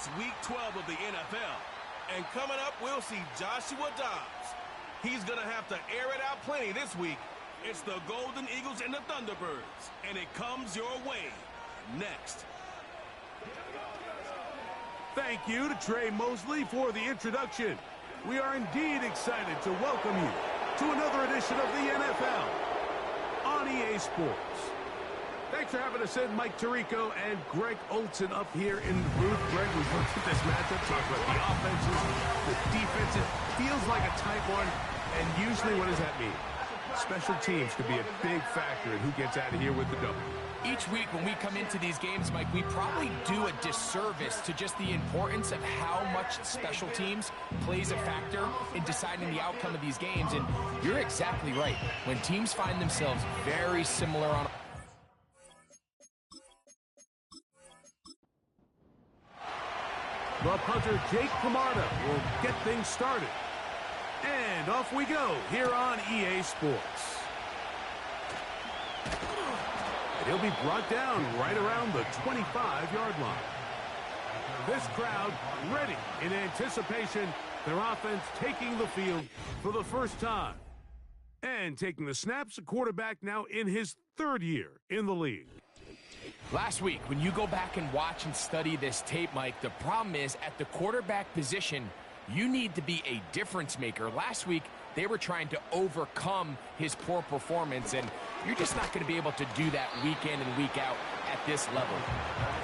It's Week 12 of the NFL. And coming up, we'll see Joshua Dobbs. He's going to have to air it out plenty this week. It's the Golden Eagles and the Thunderbirds. And it comes your way next. Thank you to Trey Mosley for the introduction. We are indeed excited to welcome you to another edition of the NFL on EA Sports. Thanks for having us in, Mike Tirico and Greg Olson up here in the booth. Greg, we've looked at this matchup, talked about the offenses, the defenses. Feels like a tight one, and usually what does that mean? Special teams could be a big factor in who gets out of here with the double. Each week when we come into these games, Mike, we probably do a disservice to just the importance of how much special teams plays a factor in deciding the outcome of these games. And you're exactly right. When teams find themselves very similar on... The punter, Jake Camarda, will get things started. And off we go here on EA Sports. He'll be brought down right around the 25-yard line. This crowd ready in anticipation. Their offense taking the field for the first time. And taking the snaps, a quarterback now in his third year in the league. Last week, when you go back and watch and study this tape, Mike, the problem is at the quarterback position, you need to be a difference maker. Last week, they were trying to overcome his poor performance, and you're just not going to be able to do that week in and week out at this level.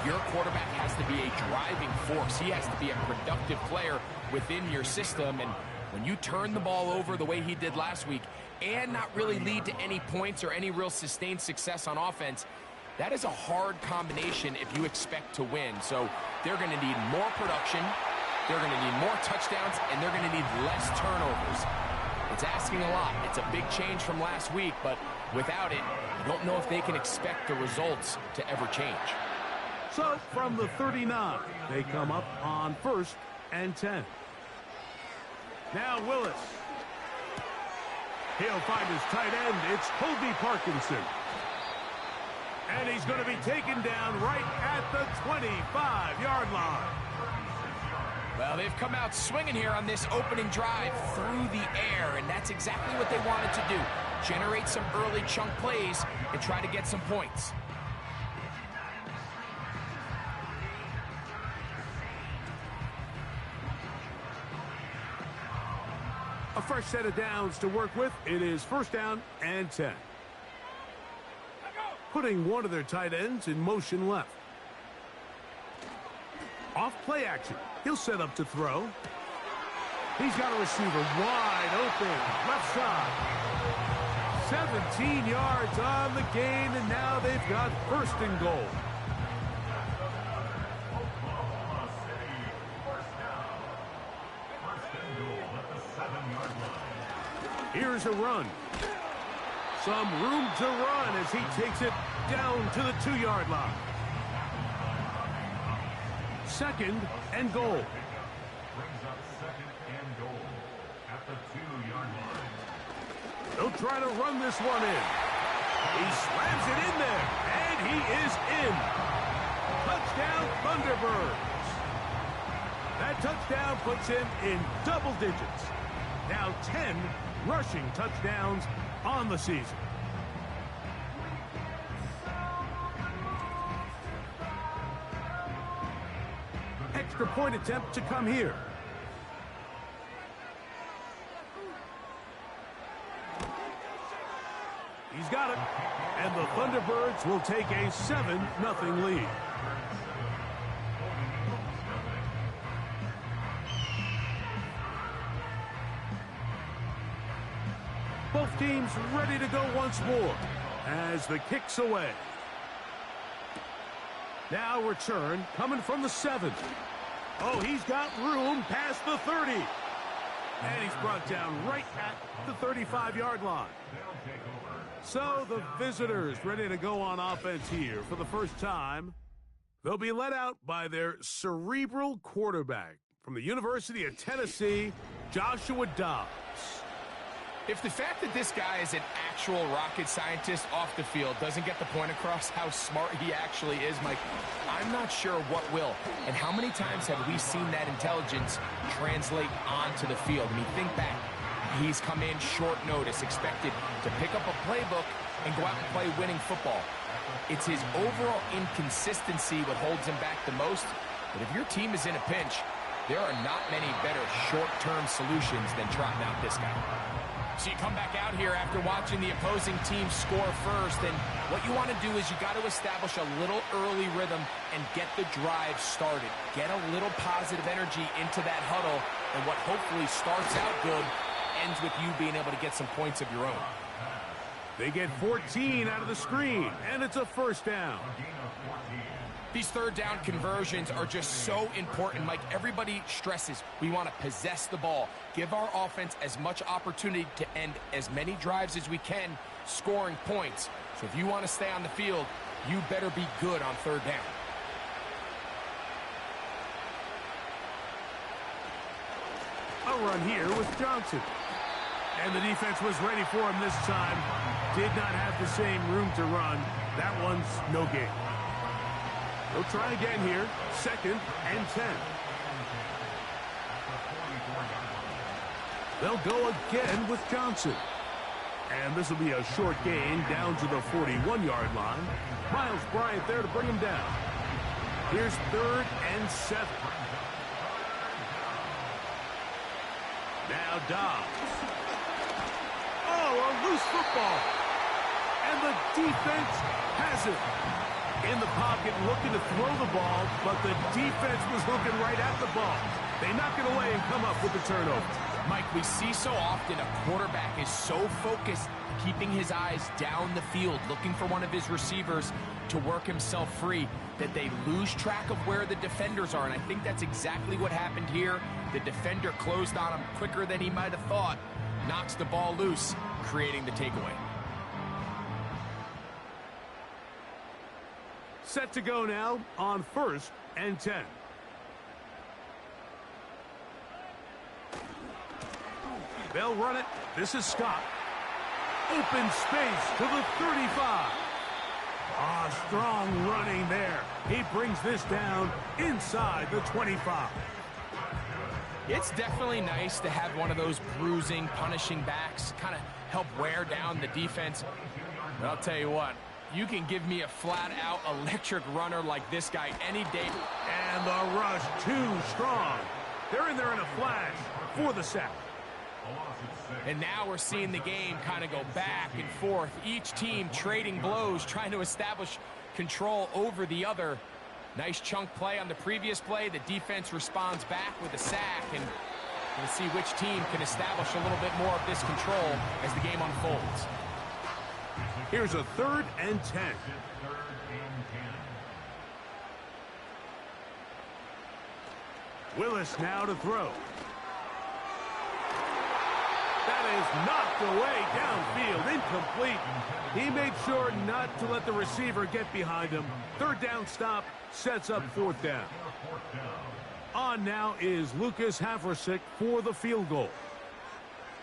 Your quarterback has to be a driving force. He has to be a productive player within your system, and when you turn the ball over the way he did last week and not really lead to any points or any real sustained success on offense, that is a hard combination if you expect to win. So they're going to need more production, they're going to need more touchdowns, and they're going to need less turnovers. It's asking a lot. It's a big change from last week, but without it, I don't know if they can expect the results to ever change. So from the 39, they come up on 1st and 10. Now Willis. He'll find his tight end. It's Colby Parkinson. And he's going to be taken down right at the 25-yard line. Well, they've come out swinging here on this opening drive through the air, and that's exactly what they wanted to do. Generate some early chunk plays and try to get some points. A fresh set of downs to work with. It is 1st down and 10. Putting one of their tight ends in motion left. Off play action. He'll set up to throw. He's got a receiver wide open. Left side. 17 yards on the gain, and now they've got 1st and goal. Here's a run. Some room to run as he takes it down to the 2-yard line. 2nd and goal. Brings up 2nd and goal at the 2-yard line. They'll try to run this one in. He slams it in there, and he is in. Touchdown, Thunderbirds. That touchdown puts him in double digits. Now 10 rushing touchdowns on the season. Extra point attempt to come here. He's got it. And the Thunderbirds will take a 7-0 lead. Both teams ready to go once more as the kick's away. Now return coming from the 7. Oh, he's got room past the 30. And he's brought down right at the 35-yard line. So the visitors ready to go on offense here for the first time. They'll be led out by their cerebral quarterback from the University of Tennessee, Joshua Dobbs. If the fact that this guy is an actual rocket scientist off the field doesn't get the point across how smart he actually is, Mike, I'm not sure what will. And how many times have we seen that intelligence translate onto the field? I mean, think back. He's come in short notice, expected to pick up a playbook and go out and play winning football. It's his overall inconsistency what holds him back the most. But if your team is in a pinch, there are not many better short-term solutions than trotting out this guy. So you come back out here after watching the opposing team score first, and what you want to do is you got to establish a little early rhythm and get the drive started. Get a little positive energy into that huddle, and what hopefully starts out good ends with you being able to get some points of your own. They get 14 out of the screen, and it's a first down. These third down conversions are just so important. Mike, everybody stresses we want to possess the ball, give our offense as much opportunity to end as many drives as we can, scoring points. So if you want to stay on the field, you better be good on third down. A run here with Johnson. And the defense was ready for him this time. Did not have the same room to run. That one's no gain. They'll try again here. 2nd and 10. They'll go again with Johnson. And this will be a short gain down to the 41-yard line. Miles Bryant there to bring him down. Here's 3rd and 7. Now Dobbs. Oh, a loose football. And the defense has it. In the pocket, looking to throw the ball, but the defense was looking right at the ball. They knock it away and come up with the turnover. Mike, we see so often a quarterback is so focused, keeping his eyes down the field, looking for one of his receivers to work himself free, that they lose track of where the defenders are. And I think that's exactly what happened here. The defender closed on him quicker than he might have thought, knocks the ball loose, creating the takeaway. Set to go now on 1st and 10. They'll run it. This is Scott. Open space to the 35. Strong running there. He brings this down inside the 25. It's definitely nice to have one of those bruising, punishing backs, kind of help wear down the defense. But I'll tell you what, you can give me a flat-out electric runner like this guy any day. And the rush too strong. They're in there in a flash for the sack. And now we're seeing the game kind of go back and forth. Each team trading blows, trying to establish control over the other. Nice chunk play on the previous play. The defense responds back with a sack. And we'll see which team can establish a little bit more of this control as the game unfolds. Here's a 3rd and 10. Willis now to throw. That is knocked away downfield, incomplete. He made sure not to let the receiver get behind him. 3rd down stop sets up 4th down. On now is Lucas Havrasik for the field goal.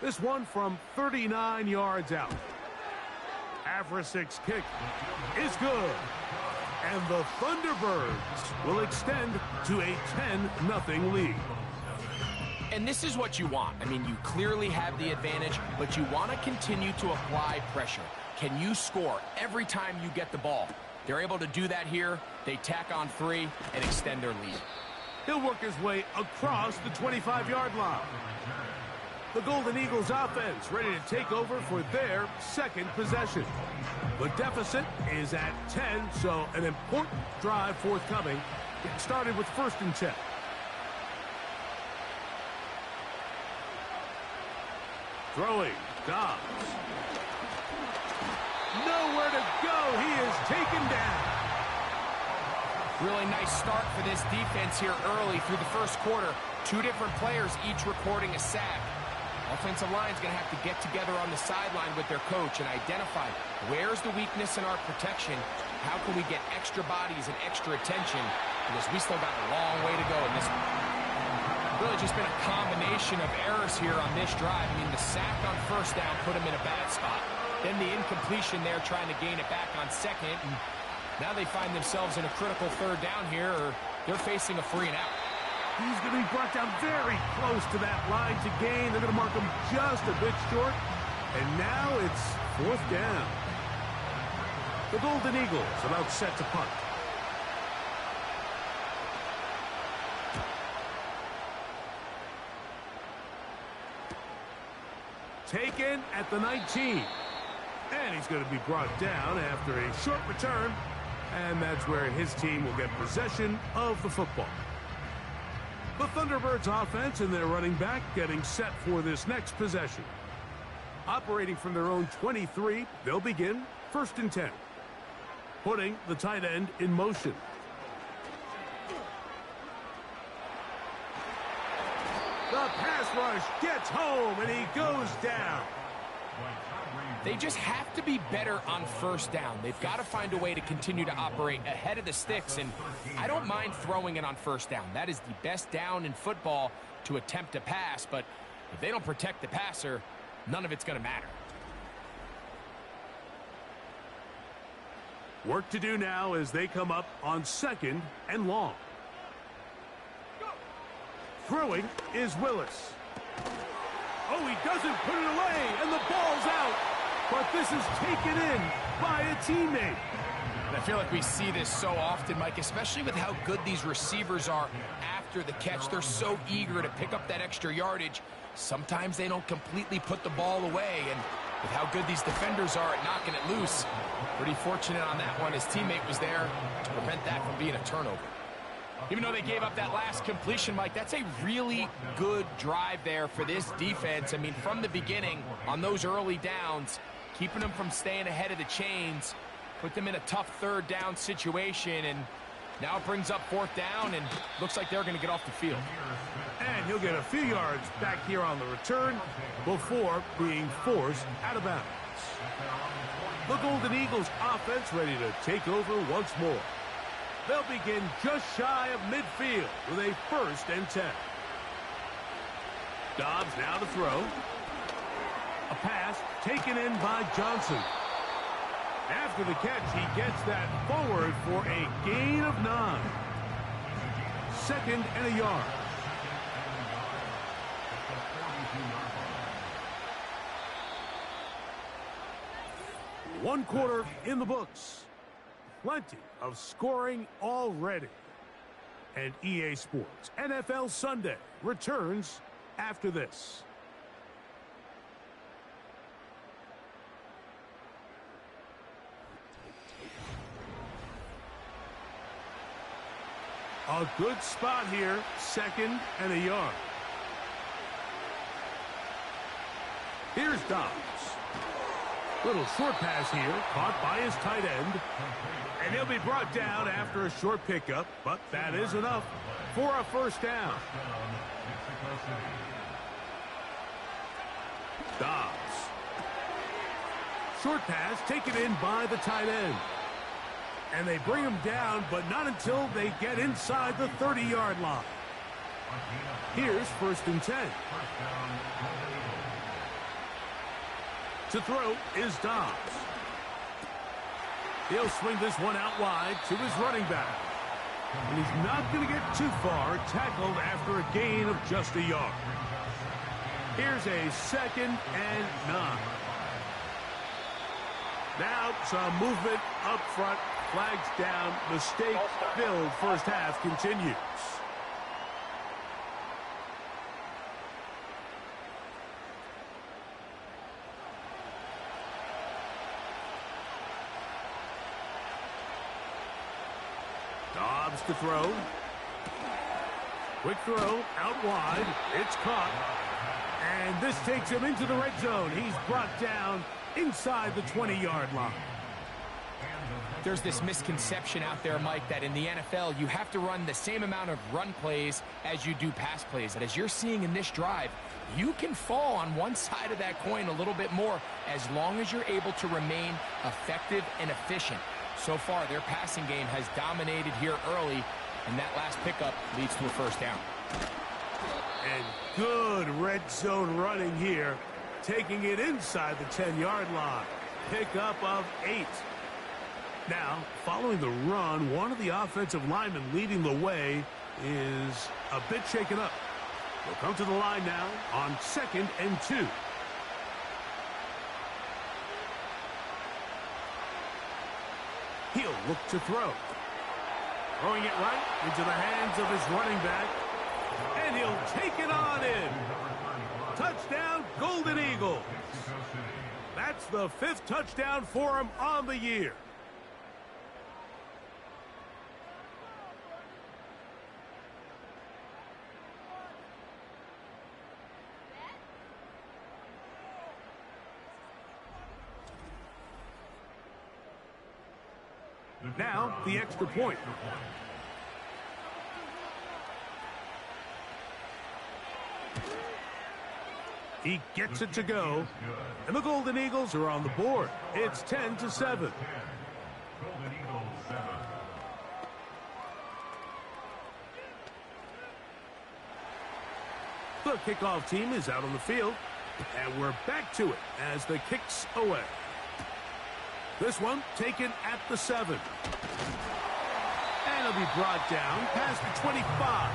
This one from 39 yards out. Havrasik's kick is good. And the Thunderbirds will extend to a 10-0 lead. And this is what you want. I mean, you clearly have the advantage, but you want to continue to apply pressure. Can you score every time you get the ball? They're able to do that here. They tack on 3 and extend their lead. He'll work his way across the 25-yard line. The Golden Eagles offense ready to take over for their 2nd possession. The deficit is at 10, so an important drive forthcoming. Get started with 1st and 10. Throwing, Dobbs. Nowhere to go. He is taken down. Really nice start for this defense here early through the 1st quarter. 2 different players each recording a sack. Offensive line's going to have to get together on the sideline with their coach and identify where's the weakness in our protection. How can we get extra bodies and extra attention? Because we still got a long way to go in this one. Really just been a combination of errors here on this drive. I mean, the sack on first down put them in a bad spot. Then the incompletion there trying to gain it back on second. And now they find themselves in a critical third down here, or they're facing a 3 and out. He's going to be brought down very close to that line to gain. They're going to mark him just a bit short. And now it's 4th down. The Golden Eagles about set to punt. Taken at the 19. And he's going to be brought down after a short return. And that's where his team will get possession of the football. The Thunderbirds offense and their running back getting set for this next possession. Operating from their own 23, they'll begin 1st and 10. Putting the tight end in motion. The pass rush gets home, and he goes down. They just have to be better on first down. They've got to find a way to continue to operate ahead of the sticks, and I don't mind throwing it on first down. That is the best down in football to attempt to pass, but if they don't protect the passer, none of it's going to matter. Work to do now as they come up on 2nd and long. Throwing is Willis. Oh, he doesn't put it away, and the ball's out. But this is taken in by a teammate. I feel like we see this so often, Mike, especially with how good these receivers are after the catch. They're so eager to pick up that extra yardage. Sometimes they don't completely put the ball away, and with how good these defenders are at knocking it loose, pretty fortunate on that one. His teammate was there to prevent that from being a turnover. Even though they gave up that last completion, Mike, that's a really good drive there for this defense. I mean, from the beginning, on those early downs, keeping them from staying ahead of the chains, put them in a tough 3rd down situation, and now it brings up 4th down, and looks like they're going to get off the field. And he'll get a few yards back here on the return before being forced out of bounds. The Golden Eagles offense ready to take over once more. They'll begin just shy of midfield with a 1st and 10. Dobbs now to throw. A pass taken in by Johnson. After the catch, he gets that forward for a gain of 9. 2nd and a yard. One quarter in the books. Plenty of scoring already. And EA Sports NFL Sunday returns after this. A good spot here, 2nd and a yard. Here's Dobbs. Little short pass here, caught by his tight end. And he'll be brought down after a short pickup, but that is enough for a 1st down. Dobbs. Short pass taken in by the tight end. And they bring him down, but not until they get inside the 30-yard line. Here's 1st and 10. To throw is Dobbs. He'll swing this one out wide to his running back. And he's not going to get too far, tackled after a gain of just a yard. Here's a 2nd and 9. Now some movement up front, flags down, mistake-filled first half continues. Dobbs to throw. Quick throw, out wide. It's caught. And this takes him into the red zone. He's brought down inside the 20-yard line. There's this misconception out there, Mike, that in the NFL, you have to run the same amount of run plays as you do pass plays. And as you're seeing in this drive, you can fall on one side of that coin a little bit more as long as you're able to remain effective and efficient. So far, their passing game has dominated here early, and that last pickup leads to a 1st down. And good red zone running here, taking it inside the 10-yard line. Pickup of 8. Now, following the run, one of the offensive linemen leading the way is a bit shaken up. They'll come to the line now on 2nd and 2. He'll look to throw. Throwing it right into the hands of his running back. And he'll take it on in. Touchdown, Golden Eagles. That's the 5th touchdown for him on the year. Now, the extra point. He gets it to go, and the Golden Eagles are on the board. It's 10-7. Golden Eagles 7. The kickoff team is out on the field, and we're back to it as the kick's away. This one taken at the 7. And it'll be brought down past the 25.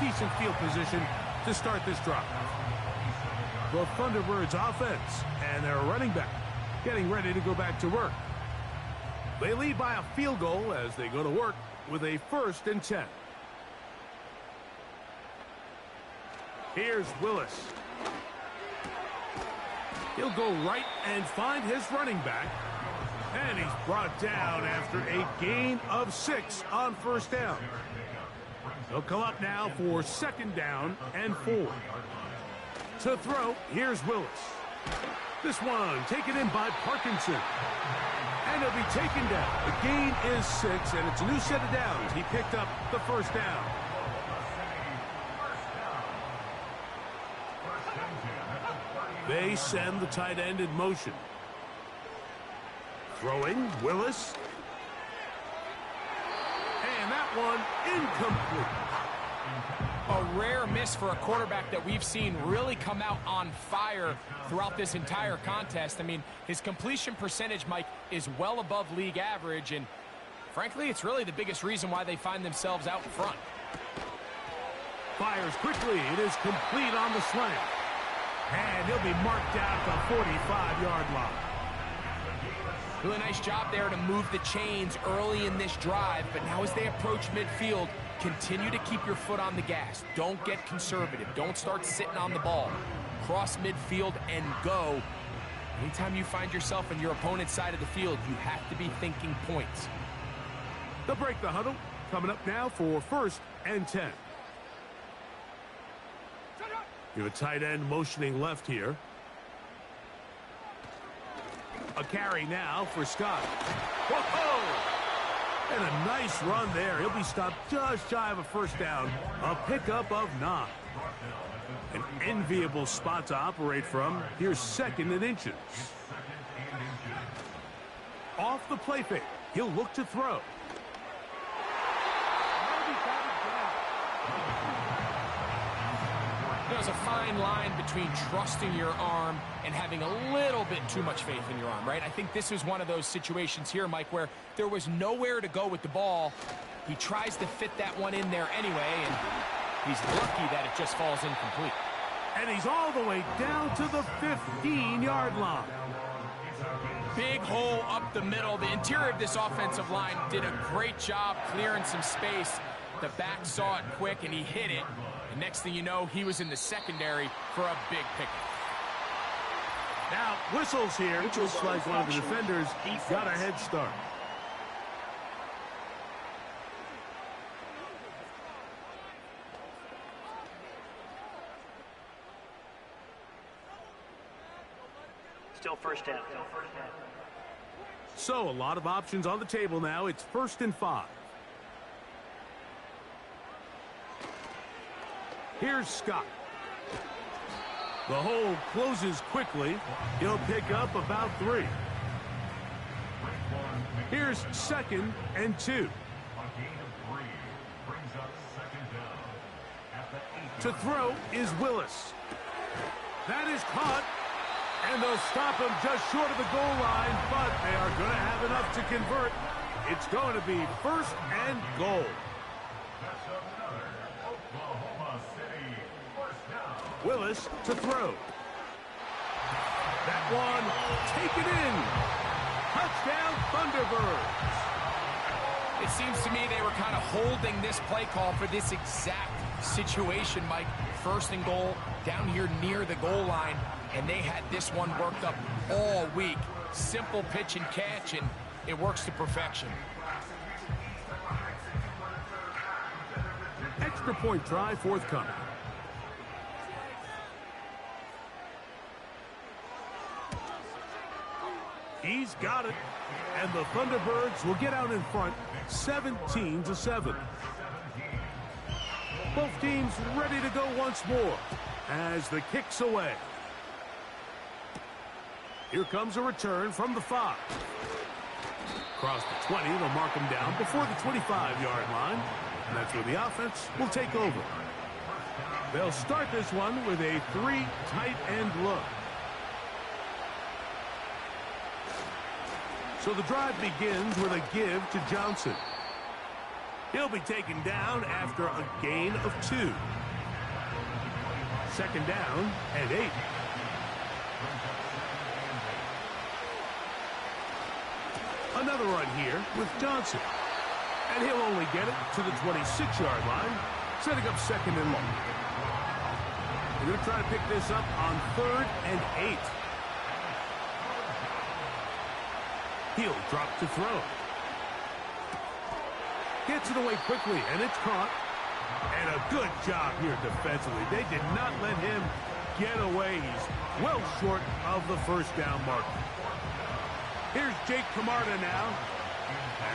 Decent field position to start this drive. The Thunderbirds offense and their running back getting ready to go back to work. They lead by a field goal as they go to work with a 1st and 10. Here's Willis. He'll go right and find his running back. And he's brought down after a gain of 6 on 1st down. He'll come up now for 2nd down and 4. To throw, here's Willis. This one taken in by Parkinson. And he'll be taken down. The gain is 6, and it's a new set of downs. He picked up the 1st down. They send the tight end in motion. Throwing, Willis. And that one incomplete. A rare miss for a quarterback that we've seen really come out on fire throughout this entire contest. I mean, his completion percentage, Mike, is well above league average, and frankly, it's really the biggest reason why they find themselves out in front. Fires quickly. It is complete on the slant. And he'll be marked down at the 45-yard line. Really nice job there to move the chains early in this drive, but now as they approach midfield, continue to keep your foot on the gas. Don't get conservative. Don't start sitting on the ball. Cross midfield and go. Anytime you find yourself on your opponent's side of the field, you have to be thinking points. They'll break the huddle. Coming up now for 1st and 10. You have a tight end motioning left here. A carry now for Scott. Whoa! And a nice run there. He'll be stopped just shy of a 1st down. A pickup of 9. An enviable spot to operate from. Here's 2nd and inches. Off the play fake. He'll look to throw. There's a fine line between trusting your arm and having a little bit too much faith in your arm, right? I think this is one of those situations here, Mike, where there was nowhere to go with the ball. He tries to fit that one in there anyway, and he's lucky that it just falls incomplete. And he's all the way down to the 15-yard line. Big hole up the middle. The interior of this offensive line did a great job clearing some space. The back saw it quick, and he hit it. And next thing you know, he was in the secondary for a big pickup. Now, whistles here. Looks like one of the defenders got a head start. Still 1st down. So, a lot of options on the table now. It's 1st and 5. Here's Scott. The hole closes quickly. He'll pick up about 3. Here's 2nd and 2. To throw is Willis. That is caught. And they'll stop him just short of the goal line, but they are going to have enough to convert. It's going to be first and goal. Willis to throw. That one taken in. Touchdown, Thunderbirds. It seems to me they were kind of holding this play call for this exact situation, Mike. First and goal, down here near the goal line, and they had this one worked up all week. Simple pitch and catch, and it works to perfection. Extra point try forthcoming. He's got it. And the Thunderbirds will get out in front 17-7. Both teams ready to go once more as the kick's away. Here comes a return from the 5. Across the 20, they'll mark him down before the 25-yard line. And that's where the offense will take over. They'll start this one with a 3 tight end look. So the drive begins with a give to Johnson. He'll be taken down after a gain of 2. Second down and 8. Another run here with Johnson. And he'll only get it to the 26-yard line, setting up second and long. They're going to try to pick this up on 3rd and 8. He'll drop to throw. Gets it away quickly, and it's caught. And a good job here defensively. They did not let him get away. He's well short of the first down mark. Here's Jake Camarda now,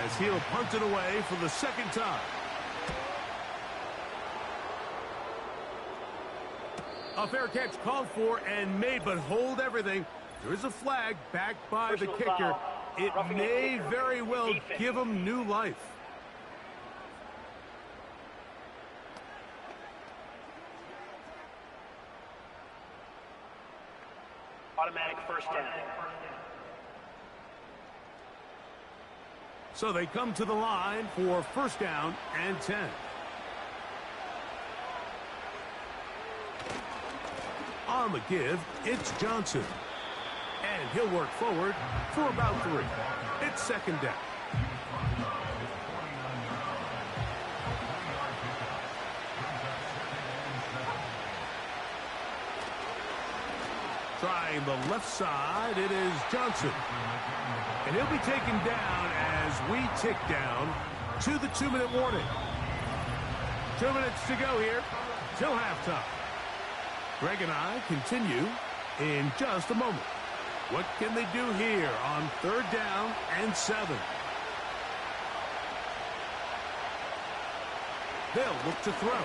as he'll punt it away for the second time. A fair catch called for and made, but hold everything. There is a flag backed by the kicker. It may very well give him new life. Automatic first down. So they come to the line for first down and 10. On the give, it's Johnson. And he'll work forward for about 3. It's second down. Trying the left side, it is Johnson. And he'll be taken down as we tick down to the 2-minute warning. 2 minutes to go here till halftime. Greg and I continue in just a moment. What can they do here on 3rd down and 7? They'll look to throw.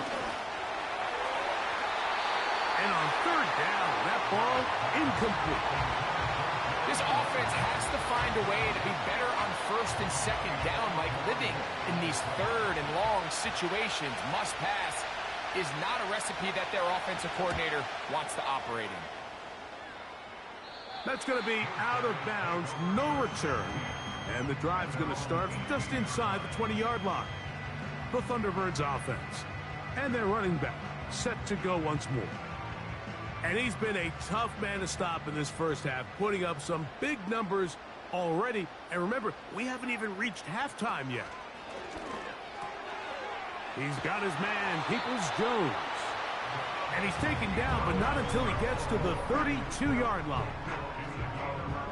And on 3rd down, that ball incomplete. This offense has to find a way to be better on 1st and 2nd down, like living in these 3rd and long situations. Must pass is not a recipe that their offensive coordinator wants to operate in. That's going to be out of bounds, no return. And the drive's going to start just inside the 20-yard line. The Thunderbirds offense. And their running back set to go once more. And he's been a tough man to stop in this first half, putting up some big numbers already. And remember, we haven't even reached halftime yet. He's got his man, Peoples-Jones. And he's taken down, but not until he gets to the 32-yard line.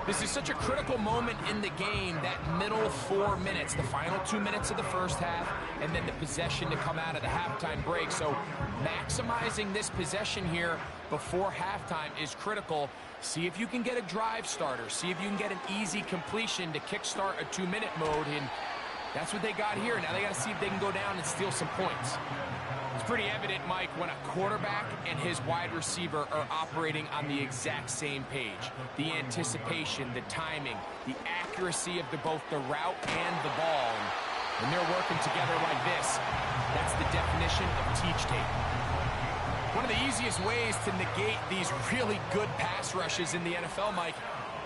This is such a critical moment in the game, that middle 4 minutes, the final 2 minutes of the first half, and then the possession to come out of the halftime break. So maximizing this possession here before halftime is critical. See if you can get a drive starter. See if you can get an easy completion to kickstart a 2-minute mode, and that's what they got here. Now they got to see if they can go down and steal some points. It's pretty evident, Mike, when a quarterback and his wide receiver are operating on the exact same page. The anticipation, the timing, the accuracy of both the route and the ball. And when they're working together like this, that's the definition of teach tape. One of the easiest ways to negate these really good pass rushes in the NFL, Mike,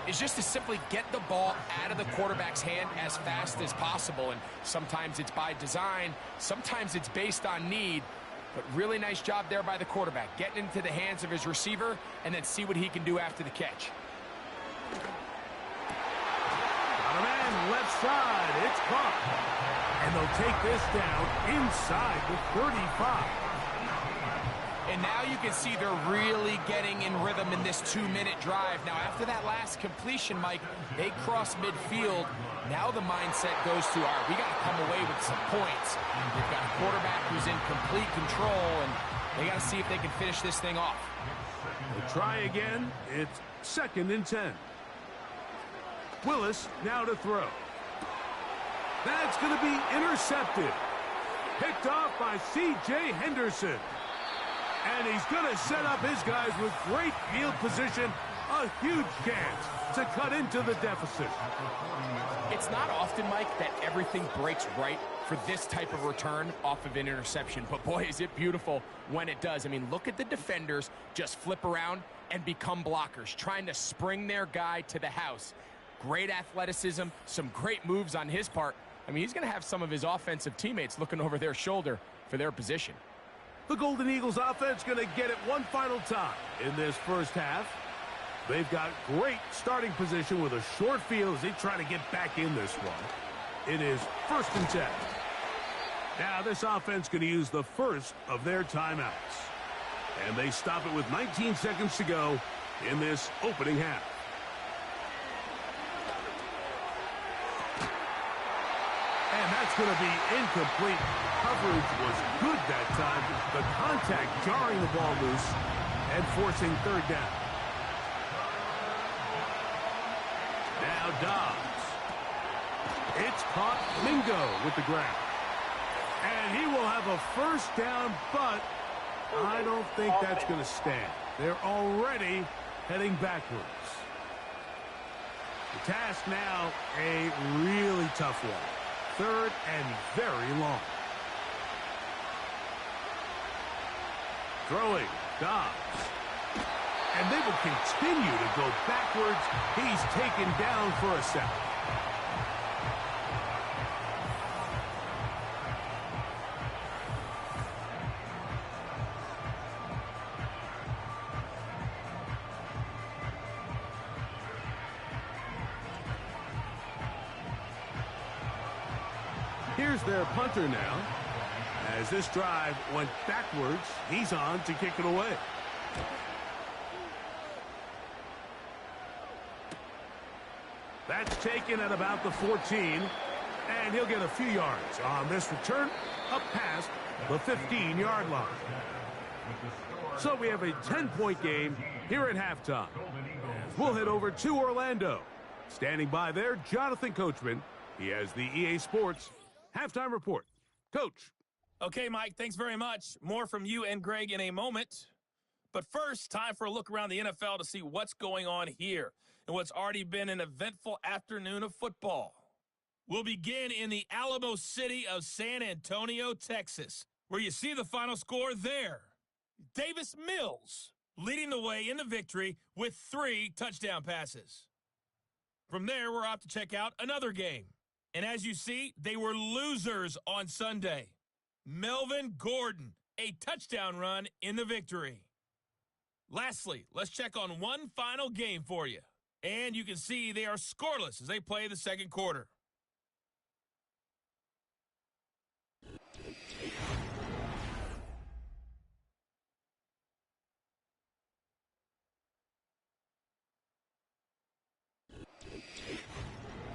is just to simply get the ball out of the quarterback's hand as fast as possible. And sometimes it's by design, sometimes it's based on need. But really nice job there by the quarterback, getting into the hands of his receiver and then see what he can do after the catch. Got a man left side. It's caught. And they'll take this down inside the 35. And now you can see they're really getting in rhythm in this 2-minute drive. Now, after that last completion, Mike, they cross midfield. Now the mindset goes to, all right, we got to come away with some points. They've got a quarterback who's in complete control, and they got to see if they can finish this thing off. They'll try again. It's 2nd and 10. Willis now to throw. That's going to be intercepted. Picked off by C.J. Henderson. And he's going to set up his guys with great field position. A huge chance to cut into the deficit. It's not often, Mike, that everything breaks right for this type of return off of an interception. But, boy, is it beautiful when it does. I mean, look at the defenders just flip around and become blockers, trying to spring their guy to the house. Great athleticism, some great moves on his part. I mean, he's going to have some of his offensive teammates looking over their shoulder for their position. The Golden Eagles offense going to get it one final time in this first half. They've got great starting position with a short field as they try to get back in this one. It is 1st and 10. Now this offense going to use the first of their timeouts. And they stop it with 19 seconds to go in this opening half. And that's going to be incomplete. Coverage was good that time. The contact jarring the ball loose and forcing 3rd down. Now Dobbs. It's caught. Mingo with the grab. And he will have a 1st down, but I don't think that's going to stand. They're already heading backwards. The task now, a really tough one. 3rd and very long. Throwing, Dobbs. And they will continue to go backwards. He's taken down for a sack. Here's their punter now. As this drive went backwards, he's on to kick it away. That's taken at about the 14, and he'll get a few yards on this return up past the 15-yard line. So we have a 10-point game here at halftime. We'll head over to Orlando. Standing by there, Jonathan Coachman. He has the EA Sports halftime report. Coach. Okay, Mike, thanks very much. More from you and Greg in a moment. But first, time for a look around the NFL to see what's going on here in what's already been an eventful afternoon of football. We'll begin in the Alamo city of San Antonio, Texas, where you see the final score there. Davis Mills leading the way in the victory with 3 touchdown passes. From there, we're off to check out another game. And as you see, they were losers on Sunday. Melvin Gordon, a touchdown run in the victory. Lastly, let's check on one final game for you. And you can see they are scoreless as they play the second quarter.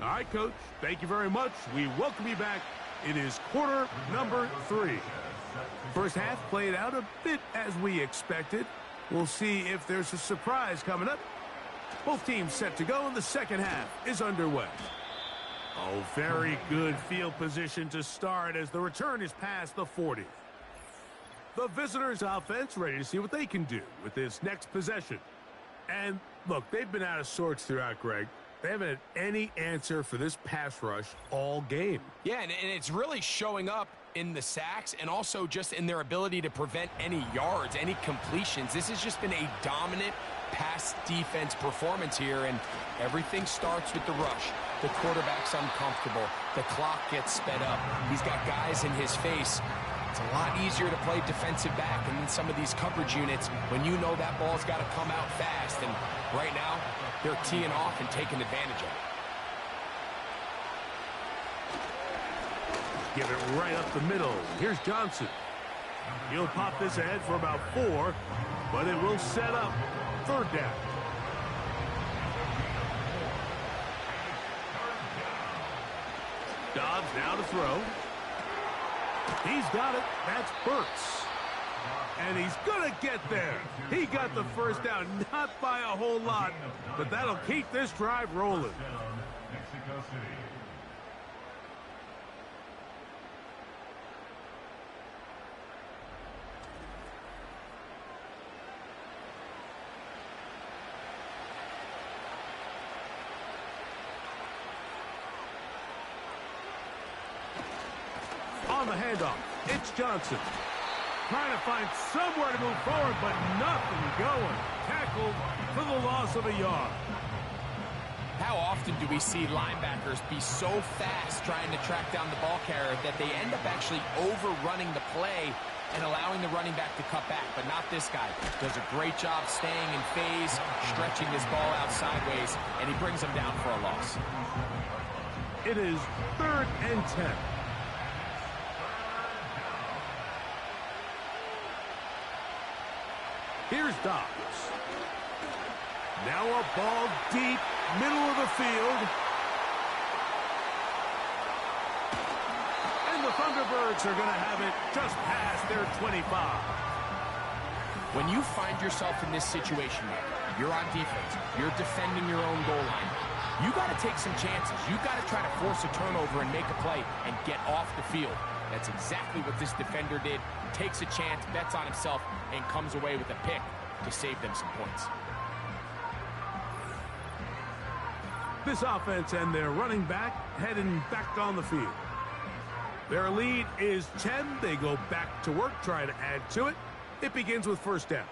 All right, Coach. Thank you very much. We welcome you back. It is quarter number 3. First half played out a bit as we expected. We'll see if there's a surprise coming up. Both teams set to go, and the second half is underway. Oh, very good field position to start as the return is past the 40. The visitors' offense ready to see what they can do with this next possession. And, look, they've been out of sorts throughout, Greg. They haven't had any answer for this pass rush all game. Yeah, and it's really showing up in the sacks and also just in their ability to prevent any yards, any completions. This has just been a dominant pass defense performance here, and everything starts with the rush. The quarterback's uncomfortable. The clock gets sped up. He's got guys in his face. It's a lot easier to play defensive back and in some of these coverage units when you know that ball's got to come out fast. And right now, they're teeing off and taking advantage of it. Give it right up the middle. Here's Johnson. He'll pop this ahead for about 4, but it will set up 3rd down. Dobbs now to throw. He's got it. That's Burks. And he's going to get there. He got the 1st down, not by a whole lot, but that'll keep this drive rolling. Mexico City. On the handoff, it's Johnson. Trying to find somewhere to move forward, but nothing going. Tackled for the loss of a yard. How often do we see linebackers be so fast trying to track down the ball carrier that they end up actually overrunning the play and allowing the running back to cut back? But not this guy. Does a great job staying in phase, stretching this ball out sideways, and he brings him down for a loss. It is 3rd and 10. Here's Dobbs. Now a ball deep, middle of the field. And the Thunderbirds are going to have it just past their 25. When you find yourself in this situation, you're on defense, you're defending your own goal line, you got to take some chances. You got to try to force a turnover and make a play and get off the field. That's exactly what this defender did. Takes a chance, bets on himself, and comes away with a pick to save them some points. This offense and their running back heading back on the field. Their lead is 10. They go back to work, try to add to it. It begins with 1st down.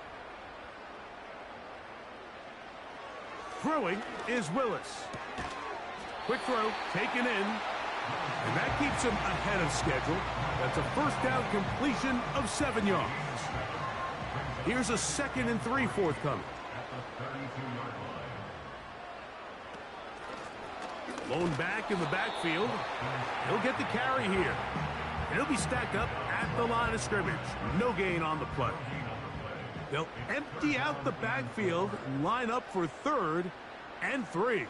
Throwing is Willis. Quick throw, taken in. And that keeps him ahead of schedule. That's a 1st down completion of 7 yards. Here's a 2nd and 3 forthcoming. Lone back in the backfield. He'll get the carry here. And he'll be stacked up at the line of scrimmage. No gain on the play. They'll empty out the backfield, line up for 3rd and 3.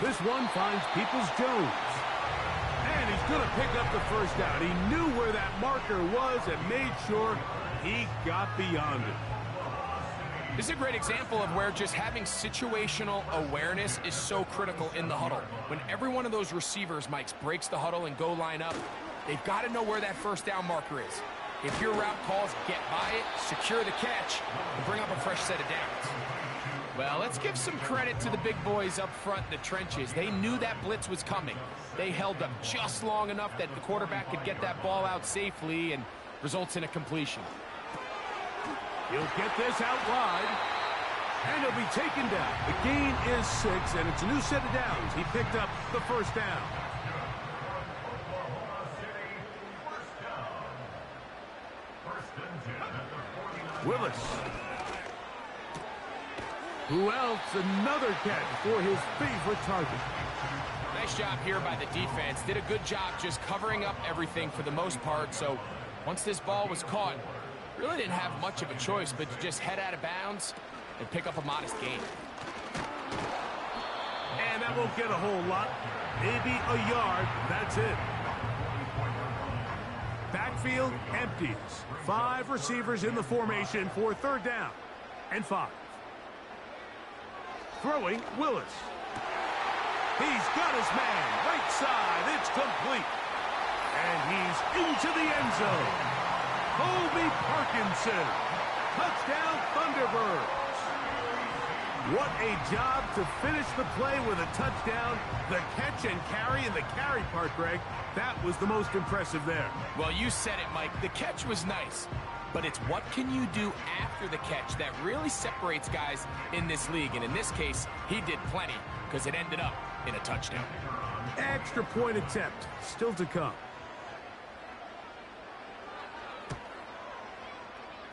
This one finds Peoples-Jones. And he's going to pick up the 1st down. He knew where that marker was and made sure he got beyond it. This is a great example of where just having situational awareness is so critical in the huddle. When every one of those receivers, Mike, breaks the huddle and go line up, they've got to know where that 1st down marker is. If your route calls, get by it, secure the catch, and bring up a fresh set of downs. Well, let's give some credit to the big boys up front in the trenches. They knew that blitz was coming. They held up just long enough that the quarterback could get that ball out safely and results in a completion. He'll get this out wide, and he'll be taken down. The gain is 6, and it's a new set of downs. He picked up the 1st down. Willis. Who else? Another catch for his favorite target. Nice job here by the defense. Did a good job just covering up everything for the most part. So once this ball was caught, really didn't have much of a choice but to just head out of bounds and pick up a modest gain. And that won't get a whole lot. Maybe a yard. That's it. Backfield empties. 5 receivers in the formation for 3rd down and 5. Throwing, Willis. He's got his man. Right side. It's complete. And he's into the end zone. Colby Parkinson. Touchdown, Thunderbirds. What a job to finish the play with a touchdown. The catch and carry, and the carry part, Greg, that was the most impressive there. Well, you said it, Mike. The catch was nice, but it's what can you do after the catch that really separates guys in this league. And in this case, he did plenty because it ended up in a touchdown. Extra point attempt still to come.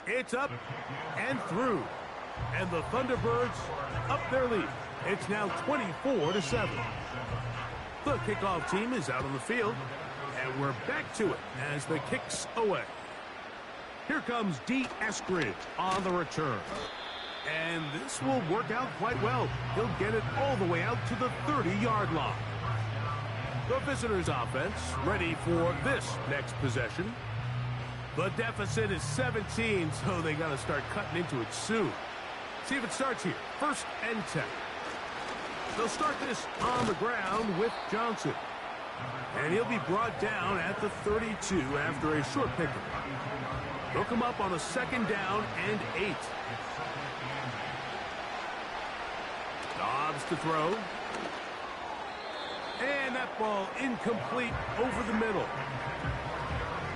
It's up and through. And the Thunderbirds up their lead. It's now 24-7. The kickoff team is out on the field, and we're back to it as the kick's away. Here comes D. Eskridge on the return. And this will work out quite well. He'll get it all the way out to the 30-yard line. The visitors' offense ready for this next possession. The deficit is 17, so they got to start cutting into it soon. See if it starts here. 1st and 10. They'll start this on the ground with Johnson. And he'll be brought down at the 32 after a short pickup. They'll come up on a 2nd down and 8. Dobbs to throw. And that ball incomplete over the middle.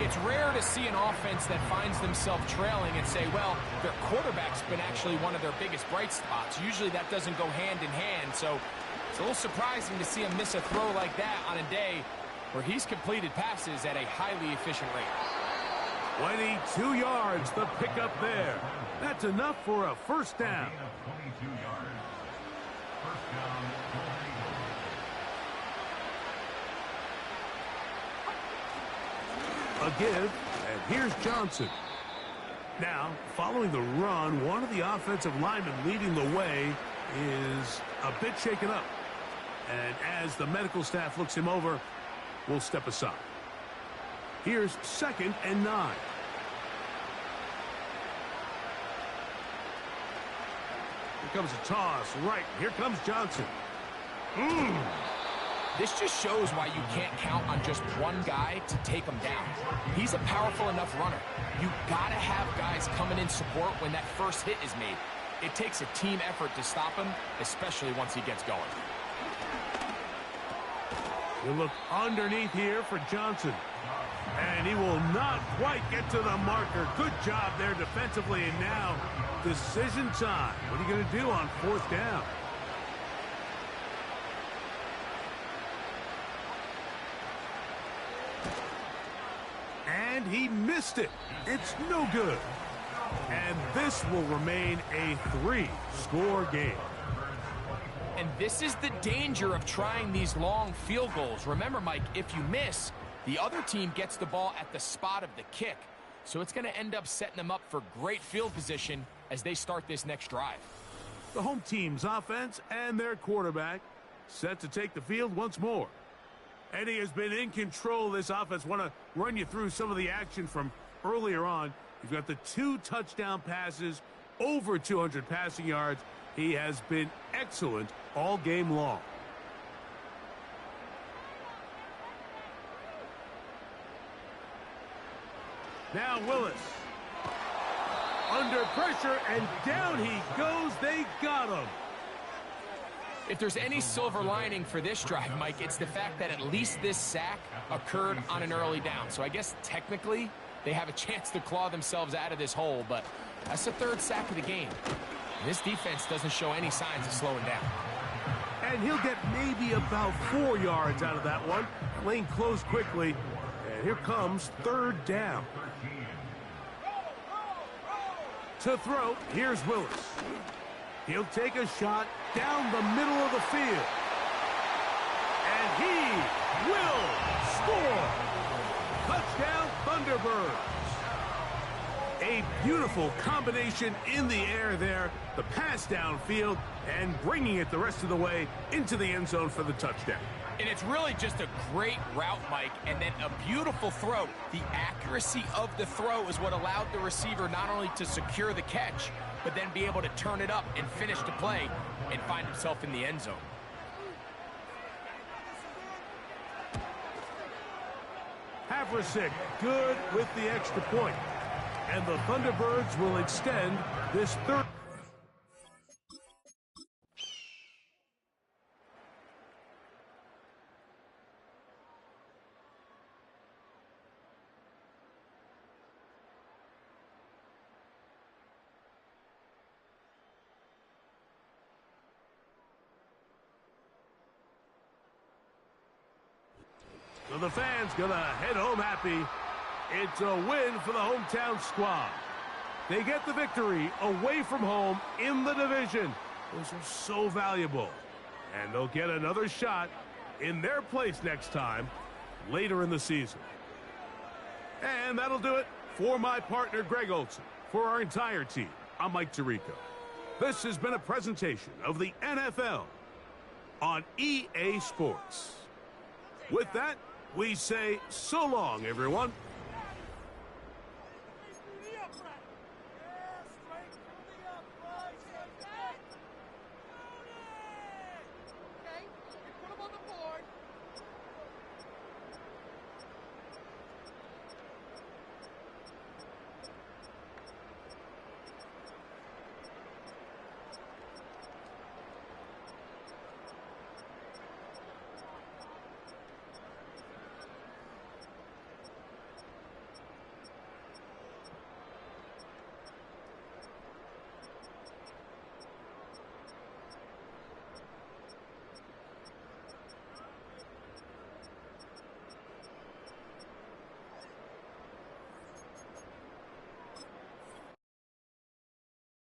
It's rare to see an offense that finds themselves trailing and say, well, their quarterback's been actually one of their biggest bright spots. Usually that doesn't go hand in hand, so it's a little surprising to see him miss a throw like that on a day where he's completed passes at a highly efficient rate. 22 yards, the pickup there. That's enough for a 1st down. 22 yards. 1st down. A give, and here's Johnson. Now, following the run, one of the offensive linemen leading the way is a bit shaken up. And as the medical staff looks him over, we'll step aside. Here's 2nd and 9. Here comes a toss, right. Here comes Johnson. This just shows why you can't count on just one guy to take him down. He's a powerful enough runner. You gotta have guys coming in support when that first hit is made. It takes a team effort to stop him, especially once he gets going. You look underneath here for Johnson. And he will not quite get to the marker. Good job there defensively, and now decision time. What are you going to do on 4th down? And he missed it. It's no good. And this will remain a 3-score game. And this is the danger of trying these long field goals. Remember, Mike, if you miss, the other team gets the ball at the spot of the kick. So it's going to end up setting them up for great field position as they start this next drive. The home team's offense and their quarterback set to take the field once more. And he has been in control of this offense. Want to run you through some of the action from earlier on. You've got the 2 touchdown passes, over 200 passing yards. He has been excellent all game long. Now Willis. Under pressure, and down he goes. They got him. If there's any silver lining for this drive, Mike, it's the fact that at least this sack occurred on an early down. So I guess technically they have a chance to claw themselves out of this hole, but that's the 3rd sack of the game. This defense doesn't show any signs of slowing down. And he'll get maybe about 4 yards out of that one. Lane closed quickly, and here comes 3rd down. To throw, here's Willis. He'll take a shot down the middle of the field. And he will score. Touchdown, Thunderbirds. A beautiful combination in the air there. The pass downfield and bringing it the rest of the way into the end zone for the touchdown. And it's really just a great route, Mike, and then a beautiful throw. The accuracy of the throw is what allowed the receiver not only to secure the catch, but then be able to turn it up and finish the play and find himself in the end zone. Havrasik good with the extra point. And the Thunderbirds will extend this 3rd So the fans gonna head home happy. It's a win for the hometown squad. They get the victory away from home in the division. Those are so valuable. And they'll get another shot in their place next time, later in the season. And that'll do it for my partner, Greg Olson. For our entire team, I'm Mike Tirico. This has been a presentation of the NFL on EA Sports. With that, we say so long, everyone.